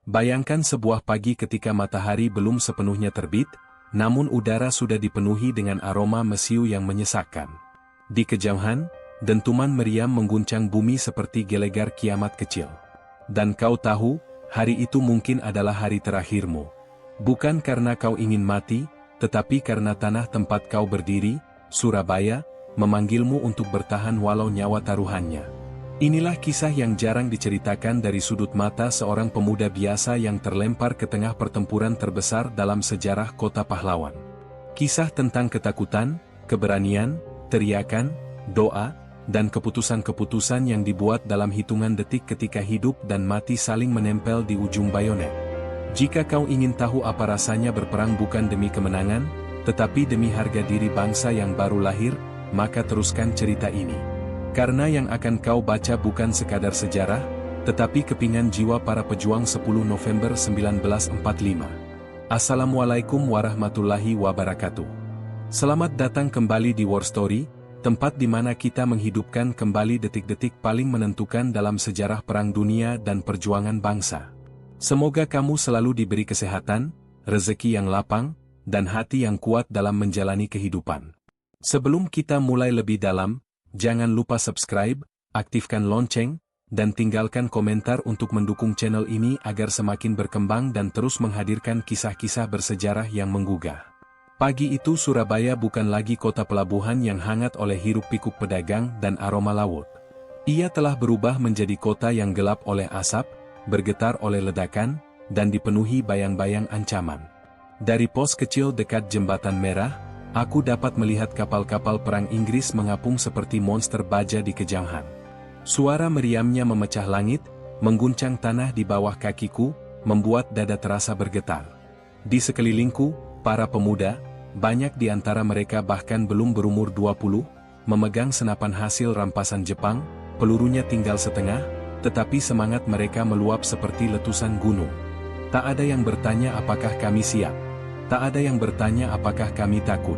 Bayangkan sebuah pagi ketika matahari belum sepenuhnya terbit, namun udara sudah dipenuhi dengan aroma mesiu yang menyesakkan. Di kejauhan, dentuman meriam mengguncang bumi seperti gelegar kiamat kecil. Dan kau tahu, hari itu mungkin adalah hari terakhirmu. Bukan karena kau ingin mati, tetapi karena tanah tempat kau berdiri, Surabaya, memanggilmu untuk bertahan walau nyawa taruhannya. Inilah kisah yang jarang diceritakan dari sudut mata seorang pemuda biasa yang terlempar ke tengah pertempuran terbesar dalam sejarah kota pahlawan. Kisah tentang ketakutan, keberanian, teriakan, doa, dan keputusan-keputusan yang dibuat dalam hitungan detik ketika hidup dan mati saling menempel di ujung bayonet. Jika kau ingin tahu apa rasanya berperang bukan demi kemenangan, tetapi demi harga diri bangsa yang baru lahir, maka teruskan cerita ini. Karena yang akan kau baca bukan sekadar sejarah, tetapi kepingan jiwa para pejuang 10 November 1945. Assalamualaikum warahmatullahi wabarakatuh. Selamat datang kembali di War Story, tempat di mana kita menghidupkan kembali detik-detik paling menentukan dalam sejarah perang dunia dan perjuangan bangsa. Semoga kamu selalu diberi kesehatan, rezeki yang lapang, dan hati yang kuat dalam menjalani kehidupan. Sebelum kita mulai lebih dalam, jangan lupa subscribe, aktifkan lonceng, dan tinggalkan komentar untuk mendukung channel ini agar semakin berkembang dan terus menghadirkan kisah-kisah bersejarah yang menggugah. Pagi itu Surabaya bukan lagi kota pelabuhan yang hangat oleh hiruk-pikuk pedagang dan aroma laut. Ia telah berubah menjadi kota yang gelap oleh asap, bergetar oleh ledakan, dan dipenuhi bayang-bayang ancaman. Dari pos kecil dekat Jembatan Merah, aku dapat melihat kapal-kapal perang Inggris mengapung seperti monster baja di kejauhan. Suara meriamnya memecah langit, mengguncang tanah di bawah kakiku, membuat dada terasa bergetar. Di sekelilingku, para pemuda, banyak di antara mereka bahkan belum berumur 20, memegang senapan hasil rampasan Jepang, pelurunya tinggal setengah, tetapi semangat mereka meluap seperti letusan gunung. Tak ada yang bertanya apakah kami siap. Tak ada yang bertanya apakah kami takut.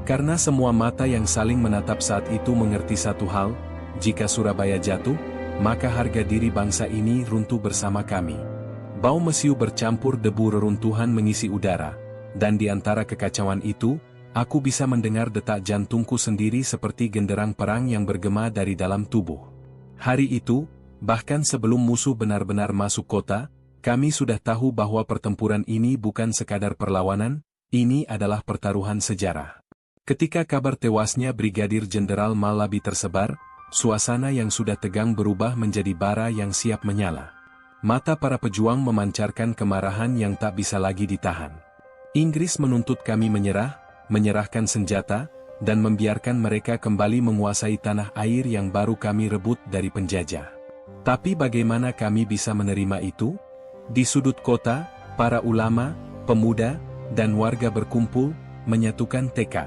Karena semua mata yang saling menatap saat itu mengerti satu hal, jika Surabaya jatuh, maka harga diri bangsa ini runtuh bersama kami. Bau mesiu bercampur debu reruntuhan mengisi udara, dan di antara kekacauan itu, aku bisa mendengar detak jantungku sendiri seperti genderang perang yang bergema dari dalam tubuh. Hari itu, bahkan sebelum musuh benar-benar masuk kota, kami sudah tahu bahwa pertempuran ini bukan sekadar perlawanan, ini adalah pertaruhan sejarah. Ketika kabar tewasnya Brigadir Jenderal Malabi tersebar, suasana yang sudah tegang berubah menjadi bara yang siap menyala. Mata para pejuang memancarkan kemarahan yang tak bisa lagi ditahan. Inggris menuntut kami menyerah, menyerahkan senjata, dan membiarkan mereka kembali menguasai tanah air yang baru kami rebut dari penjajah. Tapi bagaimana kami bisa menerima itu? Di sudut kota, para ulama, pemuda, dan warga berkumpul, menyatukan tekad.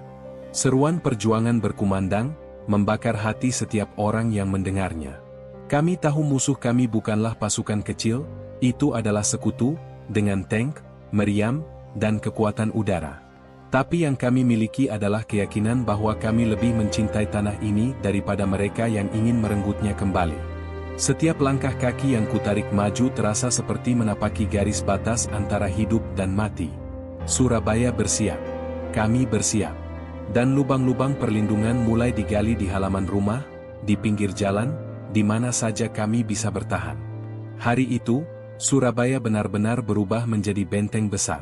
Seruan perjuangan berkumandang, membakar hati setiap orang yang mendengarnya. Kami tahu musuh kami bukanlah pasukan kecil, itu adalah sekutu, dengan tank, meriam, dan kekuatan udara. Tapi yang kami miliki adalah keyakinan bahwa kami lebih mencintai tanah ini daripada mereka yang ingin merenggutnya kembali. Setiap langkah kaki yang kutarik maju terasa seperti menapaki garis batas antara hidup dan mati. Surabaya bersiap. Kami bersiap. Dan lubang-lubang perlindungan mulai digali di halaman rumah, di pinggir jalan, di mana saja kami bisa bertahan. Hari itu, Surabaya benar-benar berubah menjadi benteng besar.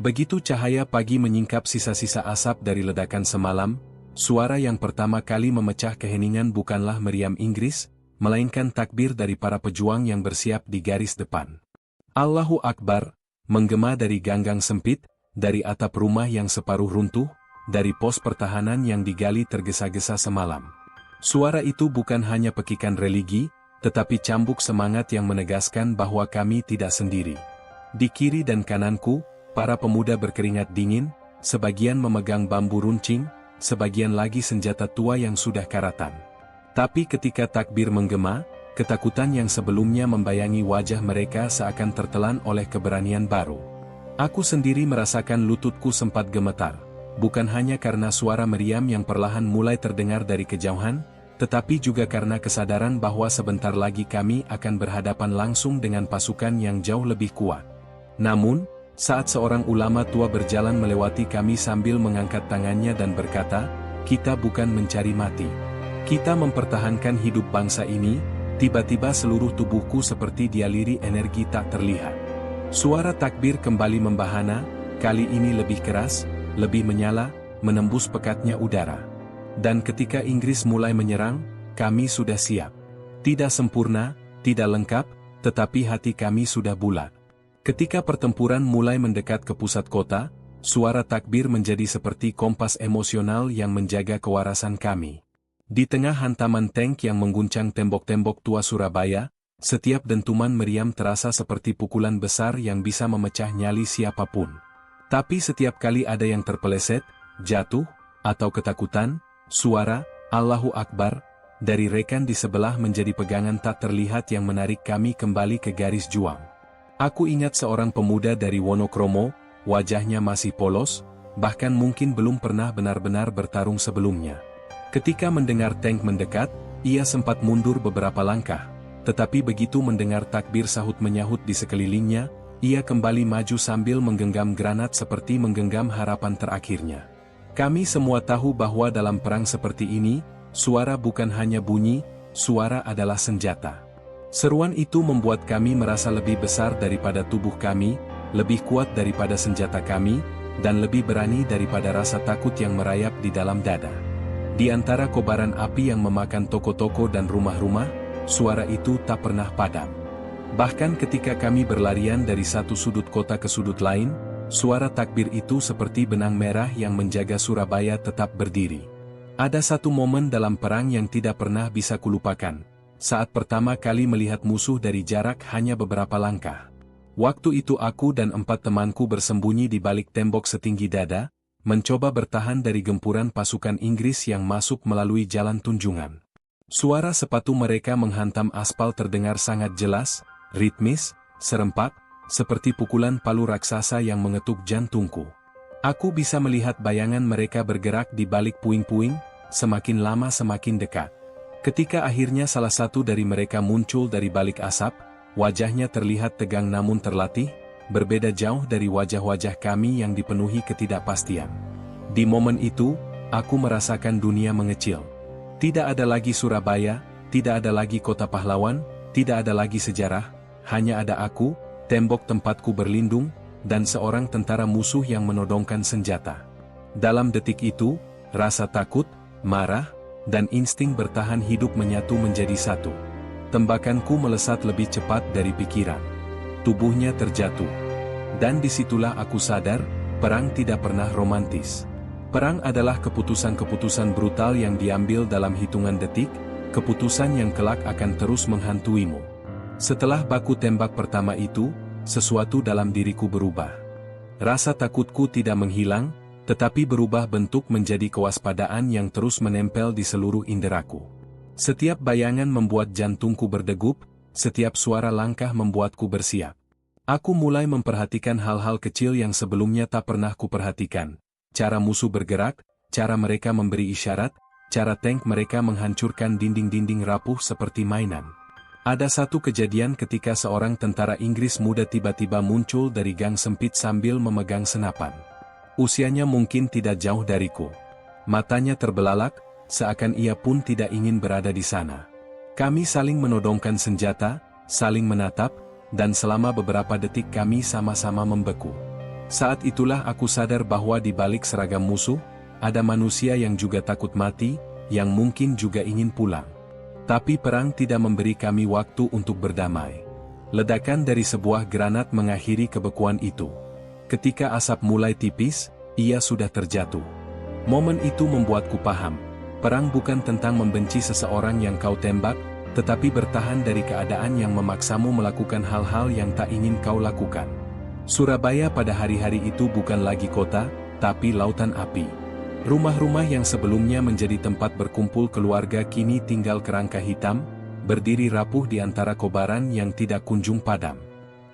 Begitu cahaya pagi menyingkap sisa-sisa asap dari ledakan semalam, suara yang pertama kali memecah keheningan bukanlah meriam Inggris, melainkan takbir dari para pejuang yang bersiap di garis depan. Allahu Akbar, menggema dari ganggang sempit, dari atap rumah yang separuh runtuh, dari pos pertahanan yang digali tergesa-gesa semalam. Suara itu bukan hanya pekikan religi, tetapi cambuk semangat yang menegaskan bahwa kami tidak sendiri. Di kiri dan kananku, para pemuda berkeringat dingin, sebagian memegang bambu runcing, sebagian lagi senjata tua yang sudah karatan. Tapi ketika takbir menggema, ketakutan yang sebelumnya membayangi wajah mereka seakan tertelan oleh keberanian baru. Aku sendiri merasakan lututku sempat gemetar, bukan hanya karena suara meriam yang perlahan mulai terdengar dari kejauhan, tetapi juga karena kesadaran bahwa sebentar lagi kami akan berhadapan langsung dengan pasukan yang jauh lebih kuat. Namun, saat seorang ulama tua berjalan melewati kami sambil mengangkat tangannya dan berkata, "Kita bukan mencari mati. Kita mempertahankan hidup bangsa ini," tiba-tiba seluruh tubuhku seperti dialiri energi tak terlihat. Suara takbir kembali membahana, kali ini lebih keras, lebih menyala, menembus pekatnya udara. Dan ketika Inggris mulai menyerang, kami sudah siap. Tidak sempurna, tidak lengkap, tetapi hati kami sudah bulat. Ketika pertempuran mulai mendekat ke pusat kota, suara takbir menjadi seperti kompas emosional yang menjaga kewarasan kami. Di tengah hantaman tank yang mengguncang tembok-tembok tua Surabaya, setiap dentuman meriam terasa seperti pukulan besar yang bisa memecah nyali siapapun. Tapi setiap kali ada yang terpeleset, jatuh, atau ketakutan, suara "Allahu Akbar" dari rekan di sebelah menjadi pegangan tak terlihat yang menarik kami kembali ke garis juang. Aku ingat seorang pemuda dari Wonokromo, wajahnya masih polos, bahkan mungkin belum pernah benar-benar bertarung sebelumnya. Ketika mendengar tank mendekat, ia sempat mundur beberapa langkah, tetapi begitu mendengar takbir sahut menyahut di sekelilingnya, ia kembali maju sambil menggenggam granat seperti menggenggam harapan terakhirnya. Kami semua tahu bahwa dalam perang seperti ini, suara bukan hanya bunyi, suara adalah senjata. Seruan itu membuat kami merasa lebih besar daripada tubuh kami, lebih kuat daripada senjata kami, dan lebih berani daripada rasa takut yang merayap di dalam dada. Di antara kobaran api yang memakan toko-toko dan rumah-rumah, suara itu tak pernah padam. Bahkan ketika kami berlarian dari satu sudut kota ke sudut lain, suara takbir itu seperti benang merah yang menjaga Surabaya tetap berdiri. Ada satu momen dalam perang yang tidak pernah bisa kulupakan. Saat pertama kali melihat musuh dari jarak hanya beberapa langkah. Waktu itu aku dan 4 temanku bersembunyi di balik tembok setinggi dada, mencoba bertahan dari gempuran pasukan Inggris yang masuk melalui jalan Tunjungan. Suara sepatu mereka menghantam aspal terdengar sangat jelas, ritmis, serempak, seperti pukulan palu raksasa yang mengetuk jantungku. Aku bisa melihat bayangan mereka bergerak di balik puing-puing, semakin lama semakin dekat. Ketika akhirnya salah satu dari mereka muncul dari balik asap, wajahnya terlihat tegang namun terlatih, berbeda jauh dari wajah-wajah kami yang dipenuhi ketidakpastian. Di momen itu, aku merasakan dunia mengecil. Tidak ada lagi Surabaya, tidak ada lagi kota pahlawan, tidak ada lagi sejarah, hanya ada aku, tembok tempatku berlindung, dan seorang tentara musuh yang menodongkan senjata. Dalam detik itu, rasa takut, marah, dan insting bertahan hidup menyatu menjadi satu. Tembakanku melesat lebih cepat dari pikiran. Tubuhnya terjatuh. Dan disitulah aku sadar, perang tidak pernah romantis. Perang adalah keputusan-keputusan brutal yang diambil dalam hitungan detik, keputusan yang kelak akan terus menghantuimu. Setelah baku tembak pertama itu, sesuatu dalam diriku berubah. Rasa takutku tidak menghilang, tetapi berubah bentuk menjadi kewaspadaan yang terus menempel di seluruh inderaku. Setiap bayangan membuat jantungku berdegup, setiap suara langkah membuatku bersiap. Aku mulai memperhatikan hal-hal kecil yang sebelumnya tak pernah kuperhatikan. Cara musuh bergerak, cara mereka memberi isyarat, cara tank mereka menghancurkan dinding-dinding rapuh seperti mainan. Ada satu kejadian ketika seorang tentara Inggris muda tiba-tiba muncul dari gang sempit sambil memegang senapan. Usianya mungkin tidak jauh dariku. Matanya terbelalak, seakan ia pun tidak ingin berada di sana. Kami saling menodongkan senjata, saling menatap, dan selama beberapa detik kami sama-sama membeku. Saat itulah aku sadar bahwa di balik seragam musuh, ada manusia yang juga takut mati, yang mungkin juga ingin pulang. Tapi perang tidak memberi kami waktu untuk berdamai. Ledakan dari sebuah granat mengakhiri kebekuan itu. Ketika asap mulai tipis, ia sudah terjatuh. Momen itu membuatku paham, perang bukan tentang membenci seseorang yang kau tembak, tetapi bertahan dari keadaan yang memaksamu melakukan hal-hal yang tak ingin kau lakukan. Surabaya pada hari-hari itu bukan lagi kota, tapi lautan api. Rumah-rumah yang sebelumnya menjadi tempat berkumpul keluarga kini tinggal kerangka hitam, berdiri rapuh di antara kobaran yang tidak kunjung padam.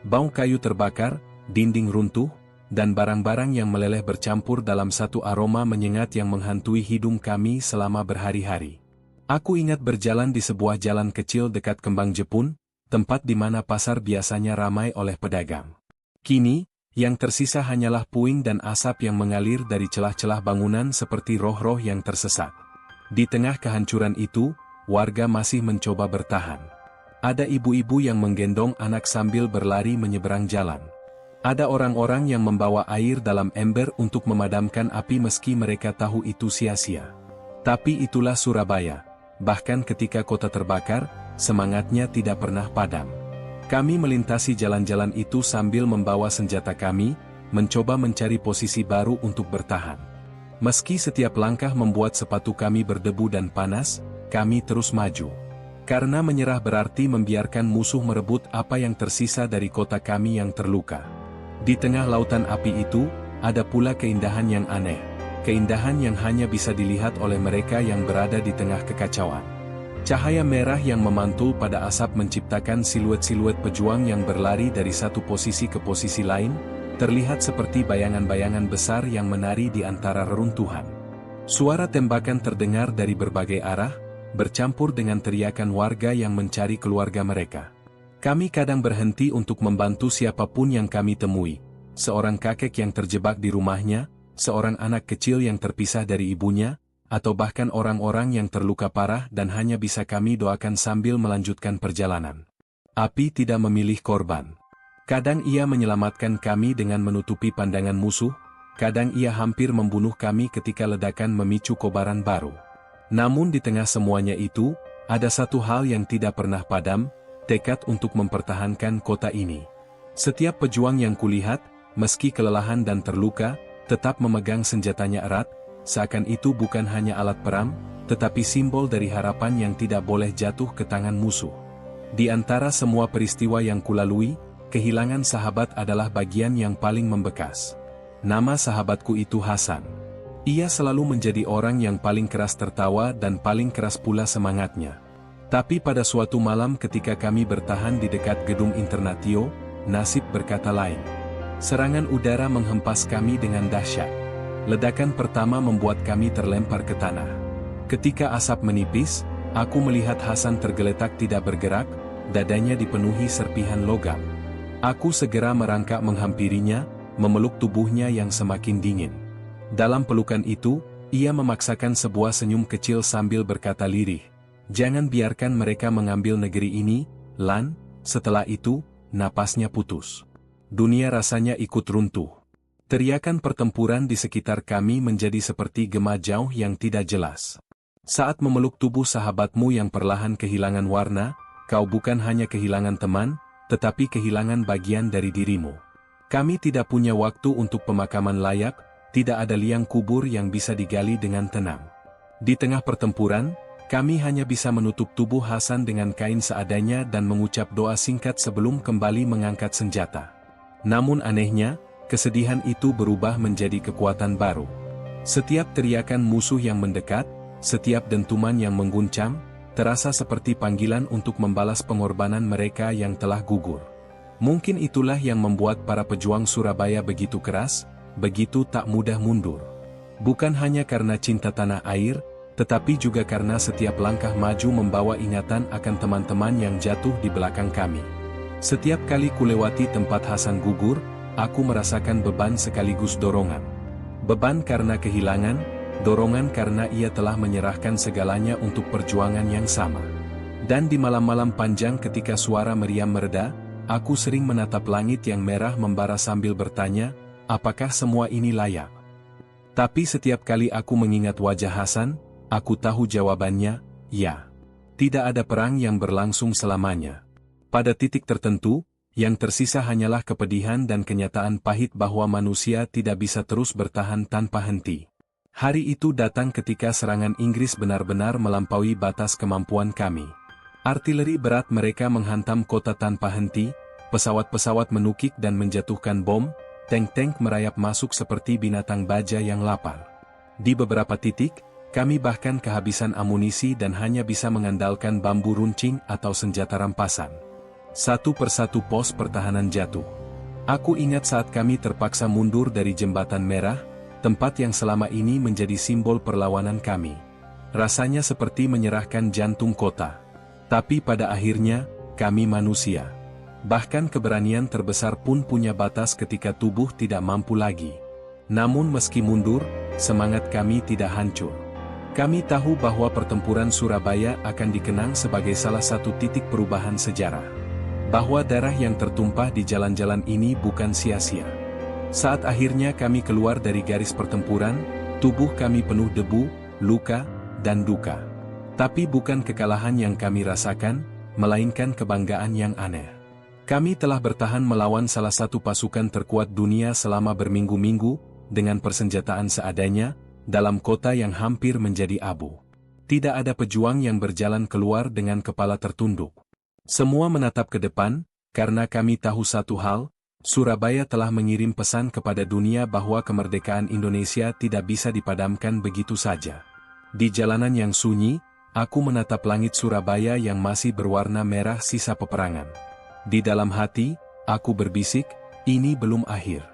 Bau kayu terbakar, dinding runtuh, dan barang-barang yang meleleh bercampur dalam satu aroma menyengat yang menghantui hidung kami selama berhari-hari. Aku ingat berjalan di sebuah jalan kecil dekat Kembang Jepun, tempat di mana pasar biasanya ramai oleh pedagang. Kini, yang tersisa hanyalah puing dan asap yang mengalir dari celah-celah bangunan seperti roh-roh yang tersesat. Di tengah kehancuran itu, warga masih mencoba bertahan. Ada ibu-ibu yang menggendong anak sambil berlari menyeberang jalan. Ada orang-orang yang membawa air dalam ember untuk memadamkan api meski mereka tahu itu sia-sia. Tapi itulah Surabaya. Bahkan ketika kota terbakar, semangatnya tidak pernah padam. Kami melintasi jalan-jalan itu sambil membawa senjata kami, mencoba mencari posisi baru untuk bertahan. Meski setiap langkah membuat sepatu kami berdebu dan panas, kami terus maju. Karena menyerah berarti membiarkan musuh merebut apa yang tersisa dari kota kami yang terluka. Di tengah lautan api itu, ada pula keindahan yang aneh. Keindahan yang hanya bisa dilihat oleh mereka yang berada di tengah kekacauan. Cahaya merah yang memantul pada asap menciptakan siluet-siluet pejuang yang berlari dari satu posisi ke posisi lain, terlihat seperti bayangan-bayangan besar yang menari di antara reruntuhan. Suara tembakan terdengar dari berbagai arah, bercampur dengan teriakan warga yang mencari keluarga mereka. Kami kadang berhenti untuk membantu siapapun yang kami temui, seorang kakek yang terjebak di rumahnya, seorang anak kecil yang terpisah dari ibunya, atau bahkan orang-orang yang terluka parah dan hanya bisa kami doakan sambil melanjutkan perjalanan. Api tidak memilih korban. Kadang ia menyelamatkan kami dengan menutupi pandangan musuh, kadang ia hampir membunuh kami ketika ledakan memicu kobaran baru. Namun di tengah semuanya itu, ada satu hal yang tidak pernah padam, tekad untuk mempertahankan kota ini. Setiap pejuang yang kulihat, meski kelelahan dan terluka, tetap memegang senjatanya erat, seakan itu bukan hanya alat perang, tetapi simbol dari harapan yang tidak boleh jatuh ke tangan musuh. Di antara semua peristiwa yang kulalui, kehilangan sahabat adalah bagian yang paling membekas. Nama sahabatku itu Hasan. Ia selalu menjadi orang yang paling keras tertawa dan paling keras pula semangatnya. Tapi pada suatu malam ketika kami bertahan di dekat gedung Internatio, nasib berkata lain. Serangan udara menghempas kami dengan dahsyat. Ledakan pertama membuat kami terlempar ke tanah. Ketika asap menipis, aku melihat Hasan tergeletak tidak bergerak, dadanya dipenuhi serpihan logam. Aku segera merangkak menghampirinya, memeluk tubuhnya yang semakin dingin. Dalam pelukan itu, ia memaksakan sebuah senyum kecil sambil berkata lirih, "Jangan biarkan mereka mengambil negeri ini, Lan." Setelah itu, napasnya putus. Dunia rasanya ikut runtuh. Teriakan pertempuran di sekitar kami menjadi seperti gema jauh yang tidak jelas. Saat memeluk tubuh sahabatmu yang perlahan kehilangan warna, kau bukan hanya kehilangan teman, tetapi kehilangan bagian dari dirimu. Kami tidak punya waktu untuk pemakaman layak, tidak ada liang kubur yang bisa digali dengan tenang. Di tengah pertempuran, kami hanya bisa menutup tubuh Hasan dengan kain seadanya dan mengucap doa singkat sebelum kembali mengangkat senjata. Namun anehnya, kesedihan itu berubah menjadi kekuatan baru. Setiap teriakan musuh yang mendekat, setiap dentuman yang mengguncang, terasa seperti panggilan untuk membalas pengorbanan mereka yang telah gugur. Mungkin itulah yang membuat para pejuang Surabaya begitu keras, begitu tak mudah mundur. Bukan hanya karena cinta tanah air, tetapi juga karena setiap langkah maju membawa ingatan akan teman-teman yang jatuh di belakang kami. Setiap kali kulewati tempat Hasan gugur, aku merasakan beban sekaligus dorongan. Beban karena kehilangan, dorongan karena ia telah menyerahkan segalanya untuk perjuangan yang sama. Dan di malam-malam panjang ketika suara meriam mereda, aku sering menatap langit yang merah membara sambil bertanya, apakah semua ini layak? Tapi setiap kali aku mengingat wajah Hasan, aku tahu jawabannya, ya. Tidak ada perang yang berlangsung selamanya. Pada titik tertentu, yang tersisa hanyalah kepedihan dan kenyataan pahit bahwa manusia tidak bisa terus bertahan tanpa henti. Hari itu datang ketika serangan Inggris benar-benar melampaui batas kemampuan kami. Artileri berat mereka menghantam kota tanpa henti, pesawat-pesawat menukik dan menjatuhkan bom, tank-tank merayap masuk seperti binatang baja yang lapar. Di beberapa titik, kami bahkan kehabisan amunisi dan hanya bisa mengandalkan bambu runcing atau senjata rampasan. Satu persatu pos pertahanan jatuh. Aku ingat saat kami terpaksa mundur dari Jembatan Merah, tempat yang selama ini menjadi simbol perlawanan kami. Rasanya seperti menyerahkan jantung kota. Tapi pada akhirnya, kami manusia. Bahkan keberanian terbesar pun punya batas ketika tubuh tidak mampu lagi. Namun meski mundur, semangat kami tidak hancur. Kami tahu bahwa pertempuran Surabaya akan dikenang sebagai salah satu titik perubahan sejarah. Bahwa darah yang tertumpah di jalan-jalan ini bukan sia-sia. Saat akhirnya kami keluar dari garis pertempuran, tubuh kami penuh debu, luka, dan duka. Tapi bukan kekalahan yang kami rasakan, melainkan kebanggaan yang aneh. Kami telah bertahan melawan salah satu pasukan terkuat dunia selama berminggu-minggu, dengan persenjataan seadanya, dalam kota yang hampir menjadi abu. Tidak ada pejuang yang berjalan keluar dengan kepala tertunduk. Semua menatap ke depan, karena kami tahu satu hal, Surabaya telah mengirim pesan kepada dunia bahwa kemerdekaan Indonesia tidak bisa dipadamkan begitu saja. Di jalanan yang sunyi, aku menatap langit Surabaya yang masih berwarna merah sisa peperangan. Di dalam hati, aku berbisik, ini belum akhir.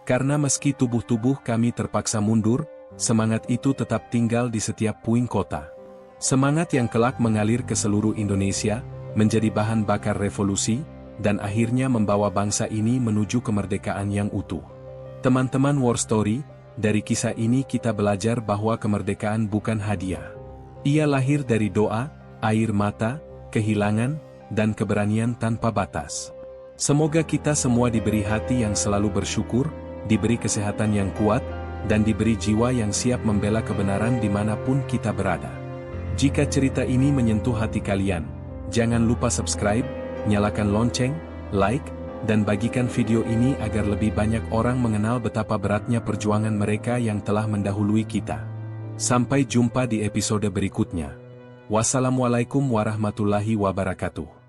Karena meski tubuh-tubuh kami terpaksa mundur, semangat itu tetap tinggal di setiap puing kota. Semangat yang kelak mengalir ke seluruh Indonesia, menjadi bahan bakar revolusi, dan akhirnya membawa bangsa ini menuju kemerdekaan yang utuh. Teman-teman War Story, dari kisah ini kita belajar bahwa kemerdekaan bukan hadiah. Ia lahir dari doa, air mata, kehilangan, dan keberanian tanpa batas. Semoga kita semua diberi hati yang selalu bersyukur, diberi kesehatan yang kuat, dan diberi jiwa yang siap membela kebenaran dimanapun kita berada. Jika cerita ini menyentuh hati kalian, jangan lupa subscribe, nyalakan lonceng, like, dan bagikan video ini agar lebih banyak orang mengenal betapa beratnya perjuangan mereka yang telah mendahului kita. Sampai jumpa di episode berikutnya. Wassalamualaikum warahmatullahi wabarakatuh.